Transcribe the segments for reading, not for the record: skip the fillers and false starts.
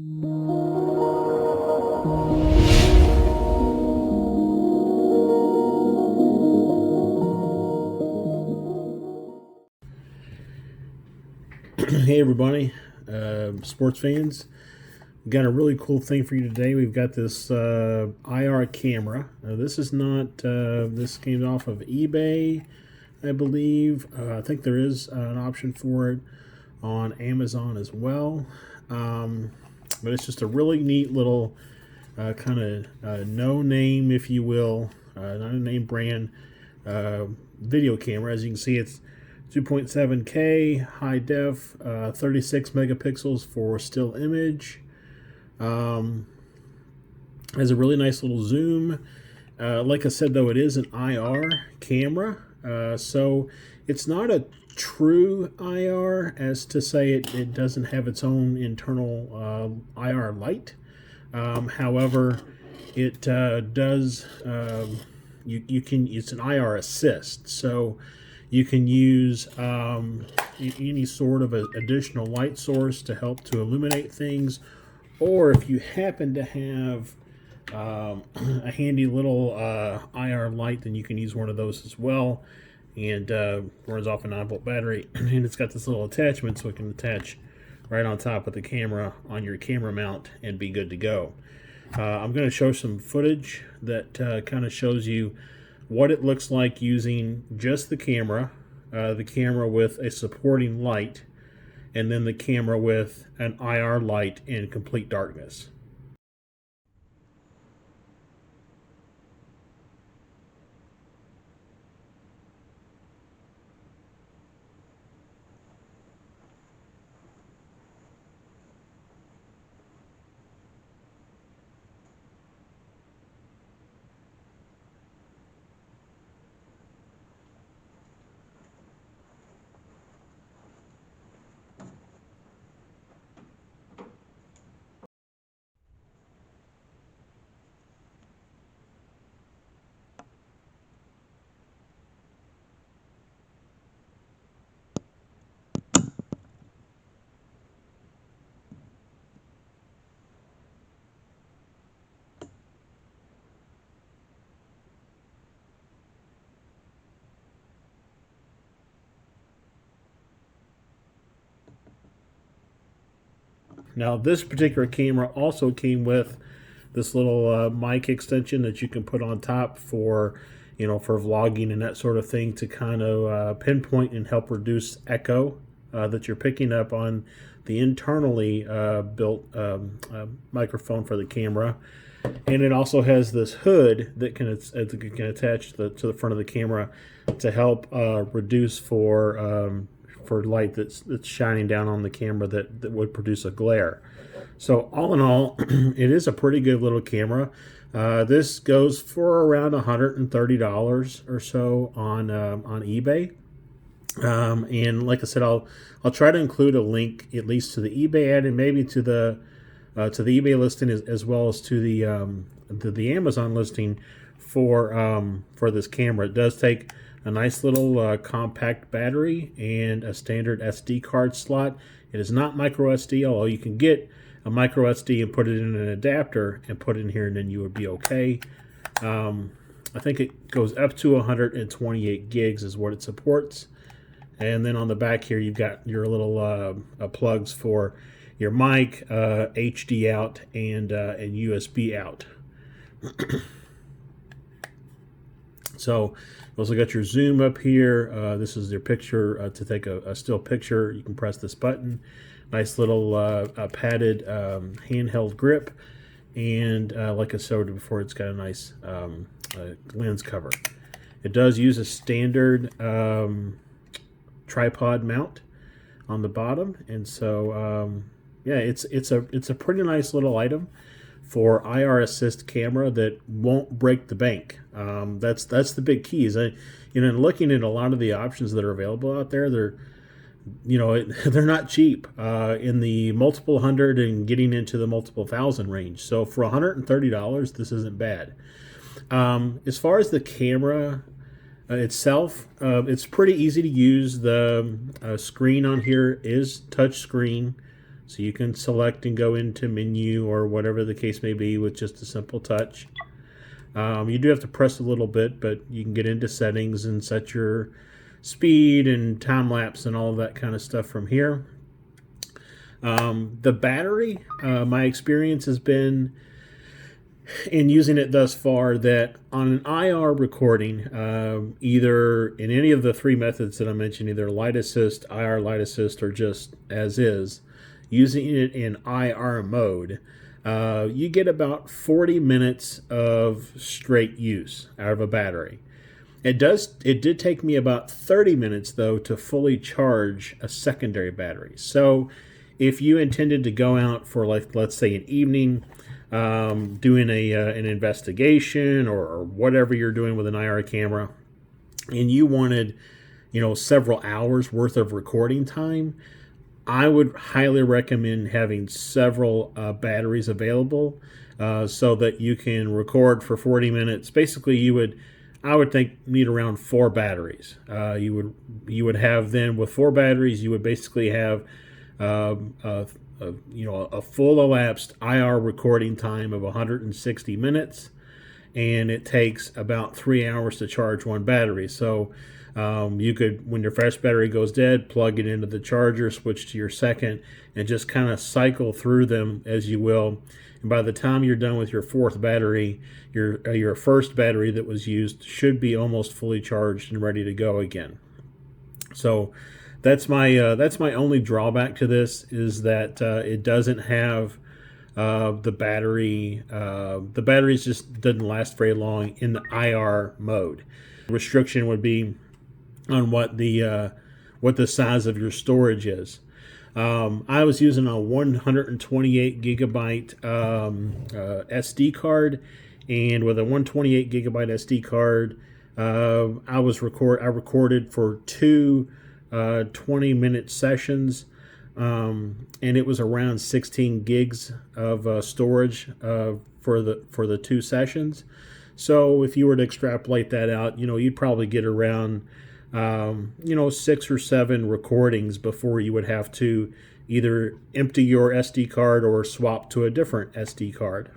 Hey everybody, sports fans. We've got a really cool thing for you today. We've got this IR camera. This is not, this came off of eBay, I believe. I think there is an option for it on Amazon as well. But it's just a really neat little kind of no name, if you will, not a name brand video camera. As you can see, it's 2.7K high def, 36 megapixels for still image. Has a really nice little zoom. Like I said, though, it is an IR camera, so it's not a true IR, as to say it doesn't have its own internal IR light. However, it does. You can. It's an IR assist, so you can use any sort of additional light source to help to illuminate things, or if you happen to have a handy little IR light, then you can use one of those as well. And runs off a 9-volt battery, and it's got this little attachment so it can attach right on top of the camera on your camera mount and be good to go. I'm going to show some footage that kind of shows you what it looks like using just the camera with a supporting light, and then the camera with an IR light in complete darkness. Now, this particular camera also came with this little mic extension that you can put on top for, for vlogging and that sort of thing, to kind of pinpoint and help reduce echo that you're picking up on the internally built microphone for the camera. And it also has this hood that can attach to the front of the camera to help reduce for light that's shining down on the camera that would produce a glare. So all in all, it is a pretty good little camera. This goes for around $130 or so on eBay. And like I said, I'll try to include a link at least to the eBay ad, and maybe to the eBay listing as well as to the Amazon listing for this camera. It does take a nice little compact battery and a standard SD card slot. It is not micro SD, although you can get a micro SD and put it in an adapter and put it in here, and then you would be okay. I think it goes up to 128 gigs is what it supports. And then on the back here, you've got your little plugs for your mic, HD out, and USB out. So you also got your zoom up here. This is your picture to take a still picture. You can press this button. Nice little padded handheld grip, and like I said before, it's got a nice lens cover. It does use a standard tripod mount on the bottom, and so yeah, it's a pretty nice little item for IR assist camera that won't break the bank. That's the big key. Is looking at a lot of the options that are available out there, they're not cheap, in the multiple hundred and getting into the multiple thousand range. So for $130, this isn't bad. As far as the camera itself, it's pretty easy to use. The screen on here is touch screen, So you can select and go into menu or whatever the case may be with just a simple touch. You do have to press a little bit, but you can get into settings and set your speed and time lapse and all of that kind of stuff from here. The battery, my experience has been in using it thus far that on an IR recording, either in any of the three methods that I mentioned, either light assist, IR light assist, or just as is, using it in IR mode, you get about 40 minutes of straight use out of a battery. It did take me about 30 minutes though to fully charge a secondary battery. So if you intended to go out for, like, let's say an evening, doing an investigation or whatever you're doing with an IR camera, and you wanted, several hours worth of recording time, I would highly recommend having several batteries available so that you can record for 40 minutes. Basically, I would think, need around 4 batteries. You would have then, with 4 batteries, you would basically have a full elapsed IR recording time of 160 minutes, and it takes about 3 hours to charge one battery. So you could, when your first battery goes dead, plug it into the charger, switch to your second, and just kind of cycle through them as you will. And by the time you're done with your 4th battery, your first battery that was used should be almost fully charged and ready to go again. So that's my only drawback to this, is that it doesn't have the battery. The batteries just doesn't last very long in the IR mode. Restriction would be on what the size of your storage is. I was using a 128 gigabyte SD card, and with a 128 gigabyte SD card, I recorded for 2 20-minute sessions, and it was around 16 gigs of storage for the 2 sessions. So if you were to extrapolate that out, you'd probably get around 6 or 7 recordings before you would have to either empty your SD card or swap to a different SD card.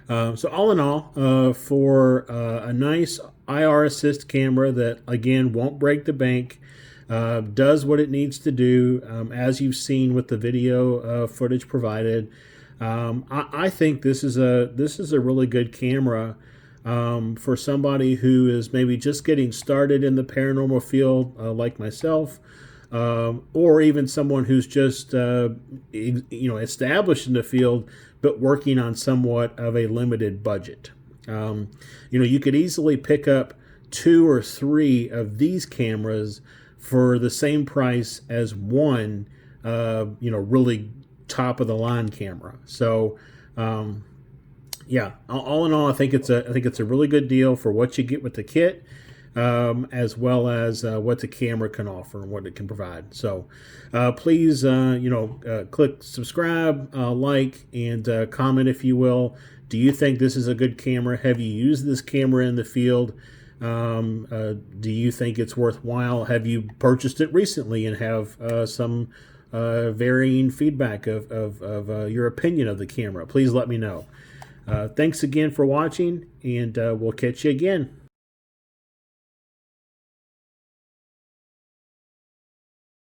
So all in all, for a nice IR assist camera that, again, won't break the bank, does what it needs to do, as you've seen with the video footage provided, I think this is a really good camera for somebody who is maybe just getting started in the paranormal field, like myself, or even someone who's just established in the field but working on somewhat of a limited budget. You could easily pick up 2 or 3 of these cameras for the same price as one really top of the line camera. So yeah, all in all, I think it's a really good deal for what you get with the kit, as well as what the camera can offer and what it can provide. So please, click subscribe, like, and comment if you will. Do you think this is a good camera? Have you used this camera in the field? Do you think it's worthwhile? Have you purchased it recently and have some varying feedback of your opinion of the camera? Please let me know. Thanks again for watching, and we'll catch you again.